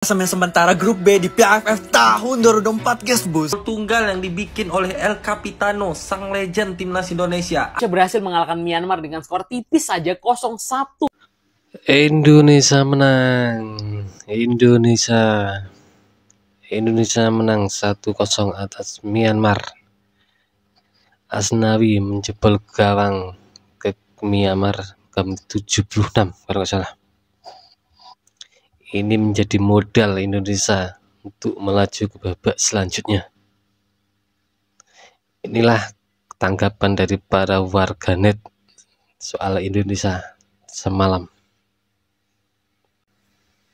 Sementara grup B di PAFF tahun 2024 guys bos. Tunggal yang dibikin oleh El Capitano, sang legend timnas Indonesia, berhasil mengalahkan Myanmar dengan skor tipis saja 0-1. Indonesia menang. Indonesia menang 1-0 atas Myanmar. Asnawi menjebol gawang ke Myanmar ke 76 kalau nggak salah. Ini menjadi modal Indonesia untuk melaju ke babak selanjutnya. Inilah tanggapan dari para warganet soal Indonesia semalam.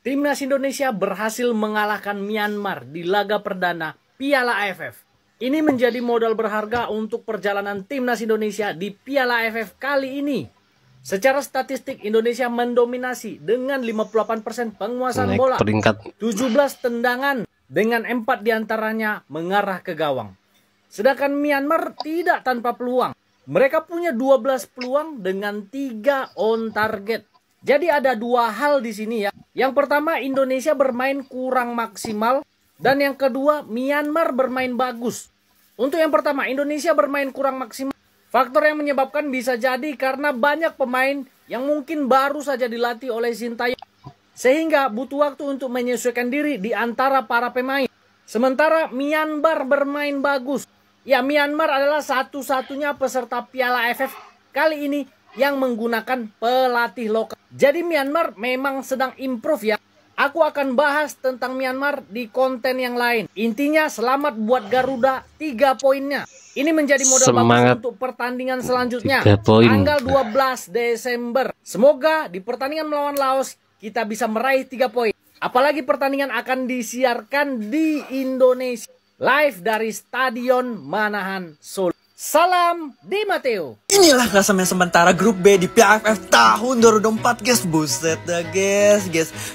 Timnas Indonesia berhasil mengalahkan Myanmar di laga perdana Piala AFF. Ini menjadi modal berharga untuk perjalanan Timnas Indonesia di Piala AFF kali ini. Secara statistik Indonesia mendominasi dengan 58% penguasaan bola, peringkat 17 tendangan dengan 4 diantaranya mengarah ke gawang. Sedangkan Myanmar tidak tanpa peluang. Mereka punya 12 peluang dengan 3 on target. Jadi ada dua hal di sini ya. Yang pertama, Indonesia bermain kurang maksimal, dan yang kedua, Myanmar bermain bagus. Untuk yang pertama, Indonesia bermain kurang maksimal. Faktor yang menyebabkan bisa jadi karena banyak pemain yang mungkin baru saja dilatih oleh Sintayong, sehingga butuh waktu untuk menyesuaikan diri di antara para pemain. Sementara Myanmar bermain bagus. Ya, Myanmar adalah satu-satunya peserta Piala AFF kali ini yang menggunakan pelatih lokal. Jadi Myanmar memang sedang improve ya. Aku akan bahas tentang Myanmar di konten yang lain. Intinya selamat buat Garuda 3 poinnya. Ini menjadi modal bagus untuk pertandingan selanjutnya. Tanggal 12 Desember. Semoga di pertandingan melawan Laos kita bisa meraih 3 poin. Apalagi pertandingan akan disiarkan di Indonesia. Live dari Stadion Manahan Solo. Salam Di Matteo. Inilah klasemen sementara grup B di PAFF tahun 2024 guys. Buset dah guys.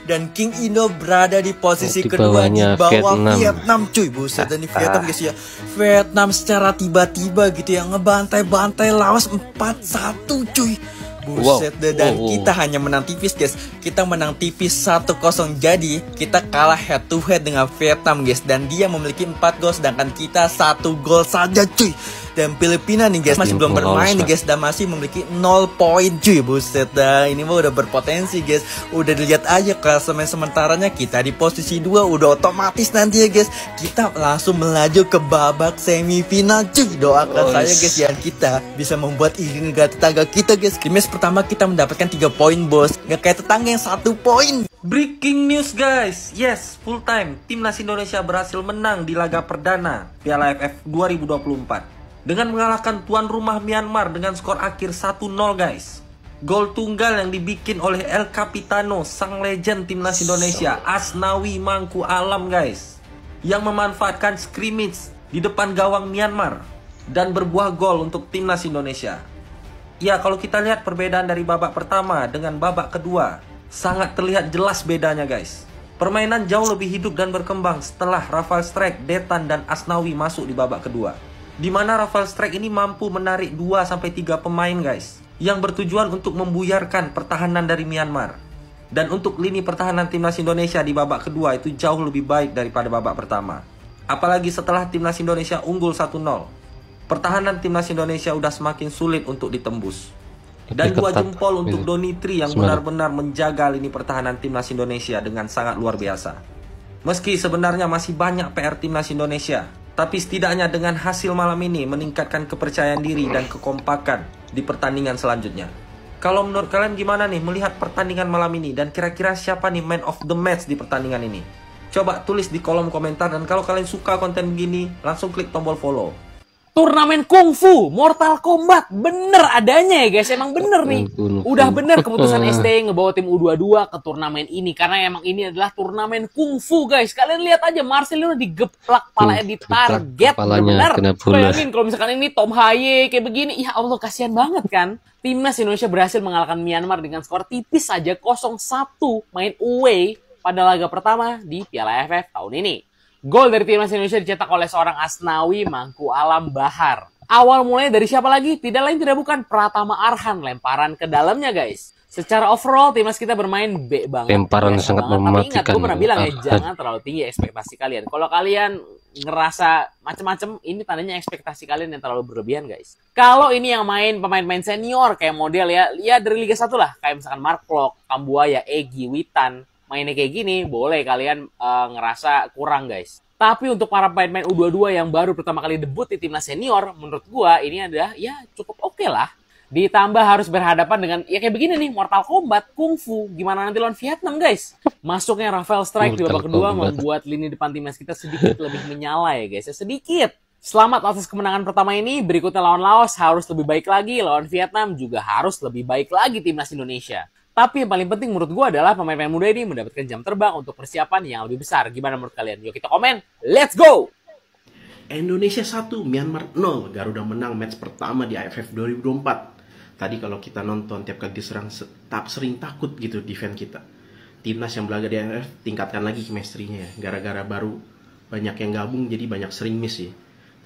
Dan King Indo berada di posisi kedua di bawah Vietnam cuy. Buset dah nih Vietnam guys ya. Vietnam secara tiba-tiba gitu ya ngebantai-bantai Laos 4-1 cuy. Buset deh, dan kita hanya menang tipis guys. Kita menang tipis 1-0. Jadi kita kalah head to head dengan Vietnam guys. Dan dia memiliki 4 gol sedangkan kita 1 gol saja cuy. Dan Filipina nih guys masih belum bermain nih guys, dan masih memiliki 0 poin cuy. Buset dah, ini mah udah berpotensi guys. Udah dilihat aja klasemen sementaranya, kita di posisi 2 udah otomatis nanti ya guys. Kita langsung melaju ke babak semifinal cuy. Doakan saya guys ya, kita bisa membuat iri negara tetangga kita guys. Di match pertama kita mendapatkan 3 poin bos, gak kayak tetangga yang 1 poin. Breaking news guys. Yes, full time Timnas Indonesia berhasil menang di laga perdana Piala AFF 2024 dengan mengalahkan tuan rumah Myanmar dengan skor akhir 1-0 guys. Gol tunggal yang dibikin oleh El Capitano, sang legend timnas Indonesia, Asnawi Mangku Alam guys, yang memanfaatkan scrimmage di depan gawang Myanmar dan berbuah gol untuk timnas Indonesia. Ya, kalau kita lihat perbedaan dari babak pertama dengan babak kedua, sangat terlihat jelas bedanya guys. Permainan jauh lebih hidup dan berkembang setelah Rafael Strijk, Detan, dan Asnawi masuk di babak kedua, di mana Rafael Strijk ini mampu menarik 2-3 pemain guys, yang bertujuan untuk membuyarkan pertahanan dari Myanmar. Dan untuk lini pertahanan timnas Indonesia di babak kedua itu jauh lebih baik daripada babak pertama. Apalagi setelah timnas Indonesia unggul 1-0, pertahanan timnas Indonesia udah semakin sulit untuk ditembus. Dan 2 jempol untuk Donitri yang benar-benar menjaga lini pertahanan timnas Indonesia dengan sangat luar biasa. Meski sebenarnya masih banyak PR timnas Indonesia, tapi setidaknya dengan hasil malam ini meningkatkan kepercayaan diri dan kekompakan di pertandingan selanjutnya. Kalau menurut kalian gimana nih melihat pertandingan malam ini, dan kira-kira siapa nih man of the match di pertandingan ini? Coba tulis di kolom komentar, dan kalau kalian suka konten begini langsung klik tombol follow. Turnamen kungfu, Mortal Kombat, bener adanya ya guys, emang bener nih. Udah bener keputusan ST ngebawa tim U22 ke turnamen ini, karena emang ini adalah turnamen kungfu guys. Kalian lihat aja, Marcelino digeplak palanya di target, bener. Bayangin kalau misalkan ini Tom Haye kayak begini, ya Allah kasihan banget kan. Timnas Indonesia berhasil mengalahkan Myanmar dengan skor tipis saja 0-1 main away pada laga pertama di Piala AFF tahun ini. Gol dari timnas Indonesia dicetak oleh seorang Asnawi Mangku Alam Bahar. Awal mulai dari siapa lagi? Tidak lain tidak bukan Pratama Arhan, lemparan ke dalamnya guys. Secara overall timnas kita bermain B banget. Lemparan sangat mematikan. Tapi ingat, gue pernah bilang ya, jangan terlalu tinggi ekspektasi kalian. Kalau kalian ngerasa macem-macem, ini tandanya ekspektasi kalian yang terlalu berlebihan, guys. Kalau ini yang main pemain-pemain senior kayak model ya dari Liga 1 lah, kayak misalkan Mark Klok, Kambuaya, Egy, Witan, mainnya kayak gini, boleh kalian ngerasa kurang, guys. Tapi untuk para pemain-pemain U22 yang baru pertama kali debut di timnas senior, menurut gua ini adalah ya cukup oke lah. Ditambah harus berhadapan dengan ya kayak begini nih, Mortal Kombat, Kungfu. Gimana nanti lawan Vietnam, guys? Masuknya Rafael Strike di babak kedua membuat lini depan timnas kita sedikit lebih menyala ya, guys. Ya, sedikit. Selamat atas kemenangan pertama ini. Berikutnya lawan Laos harus lebih baik lagi. Lawan Vietnam juga harus lebih baik lagi timnas Indonesia. Tapi yang paling penting menurut gue adalah pemain-pemain muda ini mendapatkan jam terbang untuk persiapan yang lebih besar. Gimana menurut kalian? Yuk kita komen. Let's go! Indonesia 1, Myanmar 0. Garuda menang match pertama di AFF 2024. Tadi kalau kita nonton tiap kali diserang sering takut gitu defense kita. Timnas yang belaga di AFF tingkatkan lagi chemistry-nya ya. Gara-gara baru banyak yang gabung jadi banyak sering miss sih.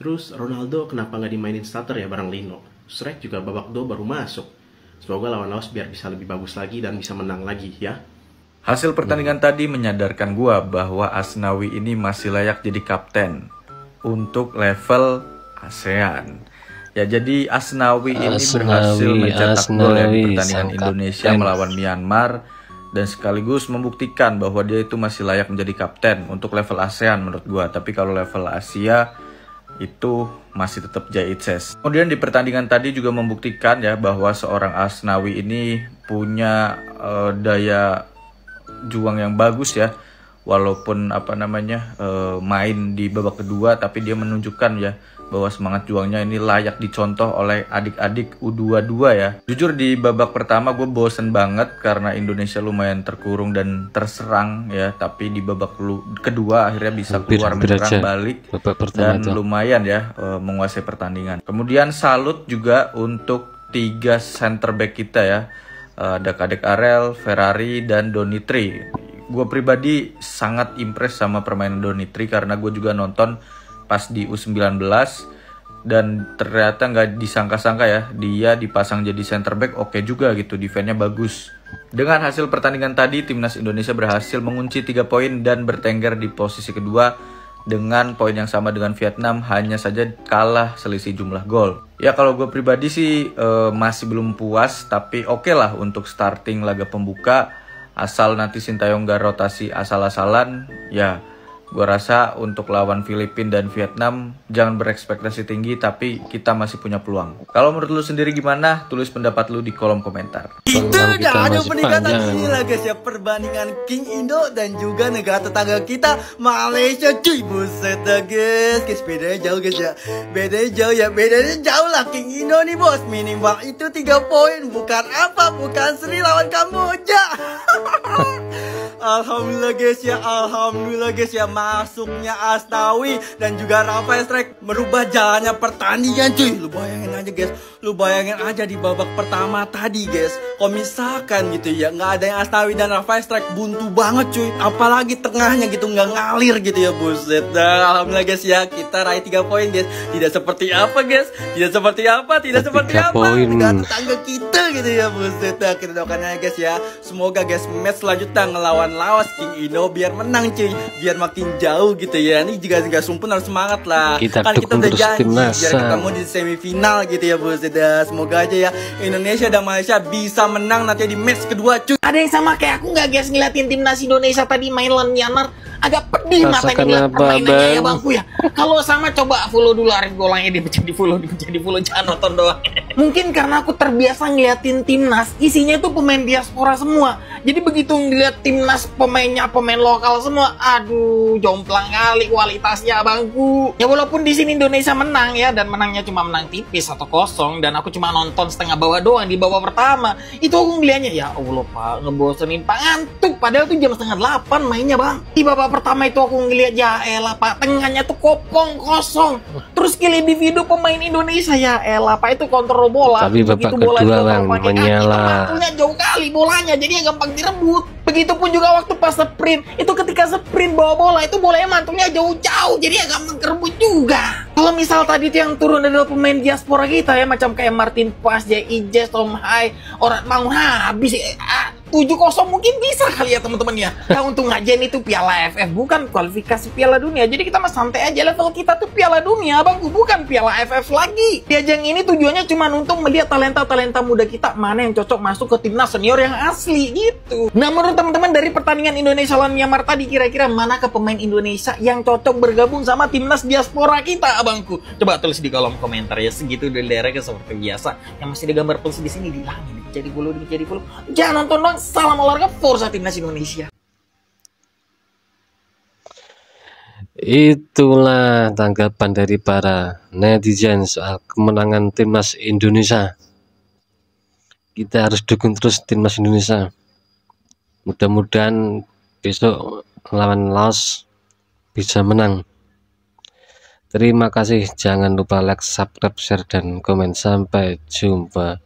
Terus Ronaldo kenapa nggak dimainin starter ya bareng Lino. Strike juga babak 2 baru masuk. Semoga lawan Laos biar bisa lebih bagus lagi dan bisa menang lagi ya. Hasil pertandingan tadi menyadarkan gua bahwa Asnawi ini masih layak jadi kapten untuk level ASEAN. Ya, jadi Asnawi ini berhasil mencetak gol ya di pertandingan Indonesia melawan Myanmar dan sekaligus membuktikan bahwa dia itu masih layak menjadi kapten untuk level ASEAN menurut gua. Tapi kalau level Asia itu masih tetap Jaitses. Kemudian di pertandingan tadi juga membuktikan ya bahwa seorang Asnawi ini punya daya juang yang bagus ya. Walaupun main di babak kedua, tapi dia menunjukkan ya bahwa semangat juangnya ini layak dicontoh oleh adik-adik U22 ya. Jujur di babak pertama gue bosen banget karena Indonesia lumayan terkurung dan terserang ya. Tapi di babak kedua akhirnya bisa keluar menyerang balik dan lumayan ya menguasai pertandingan. Kemudian salut juga untuk 3 center back kita ya. Ada Kadek Arel, Ferrari, dan Donitri. Gue pribadi sangat impress sama permainan Donitri karena gue juga nonton pas di U19 dan ternyata nggak disangka-sangka ya dia dipasang jadi center back oke juga gitu, defense-nya bagus. Dengan hasil pertandingan tadi timnas Indonesia berhasil mengunci 3 poin dan bertengger di posisi kedua dengan poin yang sama dengan Vietnam, hanya saja kalah selisih jumlah gol. Ya kalau gue pribadi sih masih belum puas, tapi oke lah untuk starting laga pembuka, asal nanti Sintayong gak rotasi asal-asalan ya. Gue rasa untuk lawan Filipina dan Vietnam jangan berekspektasi tinggi, tapi kita masih punya peluang. Kalau menurut lu sendiri gimana? Tulis pendapat lu di kolom komentar. Itu udah ada peningkatan inilah guys ya, perbandingan King Indo dan juga negara tetangga kita Malaysia cuy. Buset dah guys, bedanya jauh guys ya. Bedanya jauh lah. King Indo nih bos, minimal itu 3 poin. Bukan apa, bukan Sri lawan Kamboja. Alhamdulillah guys ya, masuknya Asnawi dan juga Rafael Strike merubah jalannya pertandingan cuy. Lu bayangin aja di babak pertama tadi guys, kalau misalkan gitu ya nggak ada yang Asnawi dan Rafael Strike, buntu banget cuy. Apalagi tengahnya gitu nggak ngalir gitu ya, buset dah. Alhamdulillah guys ya, kita raih 3 poin guys. Tidak seperti apa dengan tetangga kita gitu ya, buset dah. Kita doakan aja guys ya, semoga guys match selanjutnya ngelawan Laos King Indo biar menang cuy, biar makin jauh gitu ya. Ini juga Sumpun harus semangat lah, kita udah janji biar ketemu di semifinal gitu ya, buset dah. Semoga aja ya Indonesia dan Malaysia bisa menang nanti di match kedua cuy. Ada yang sama kayak aku nggak guys ngeliatin timnas Indonesia tadi main lawan Myanmar? Agak pedih matanya ngeliat permainannya ya bangku ya. Kalau sama coba follow dulu Arif Golangnya, dia menjadi follow jangan nonton doang. Mungkin karena aku terbiasa ngeliatin timnas isinya itu pemain diaspora semua. Jadi begitu ngeliat timnas pemainnya pemain lokal semua, aduh jomplang kali kualitasnya bangku. Ya walaupun di sini Indonesia menang ya, dan menangnya cuma menang tipis 1-0, dan aku cuma nonton setengah bawah doang di babak pertama. Itu aku ngeliatnya ya Allah pak, ngebosenin pak, ngantuk. Padahal tuh jam 7:30 mainnya bang. Di babak pertama itu aku ngeliat ya elah pak, tengahnya tuh kopong kosong. Terus skill individu pemain Indonesia ya elah pak, itu kontrol bola. Tapi babak kedua bang menyala. Punya jauh kali bolanya, jadi gampang direbut. Begitupun juga waktu pas sprint, itu ketika sprint bawa bola itu bolanya mantungnya jauh-jauh, jadi gampang kerebut juga. Kalau misal tadi tuh yang turun adalah pemain diaspora kita ya, macam kayak Martin Pas, J.I.J, Tom Hai, orang mau habis 7-0 mungkin bisa kali ya teman-teman ya. Nah untuk ngajain itu Piala AFF bukan kualifikasi Piala Dunia. Jadi kita mah santai aja, level kita tuh Piala Dunia bangku, bukan Piala AFF lagi. Di ajang ini tujuannya cuma untuk melihat talenta-talenta muda kita mana yang cocok masuk ke timnas senior yang asli gitu. Nah menurut teman-teman dari pertandingan Indonesia lawan Myanmar tadi, kira-kira mana ke pemain Indonesia yang cocok bergabung sama timnas diaspora kita abangku? Coba tulis di kolom komentar ya. Segitu dari daerahnya seperti biasa. Yang masih ada gambar polisi di sini dihilangin, jadi follow. Jangan nonton dong. Salam olahraga, Forza Timnas Indonesia. Itulah tanggapan dari para netizen soal kemenangan timnas Indonesia. Kita harus dukung terus timnas Indonesia. Mudah-mudahan besok lawan Laos bisa menang. Terima kasih, jangan lupa like, subscribe, share, dan komen. Sampai jumpa.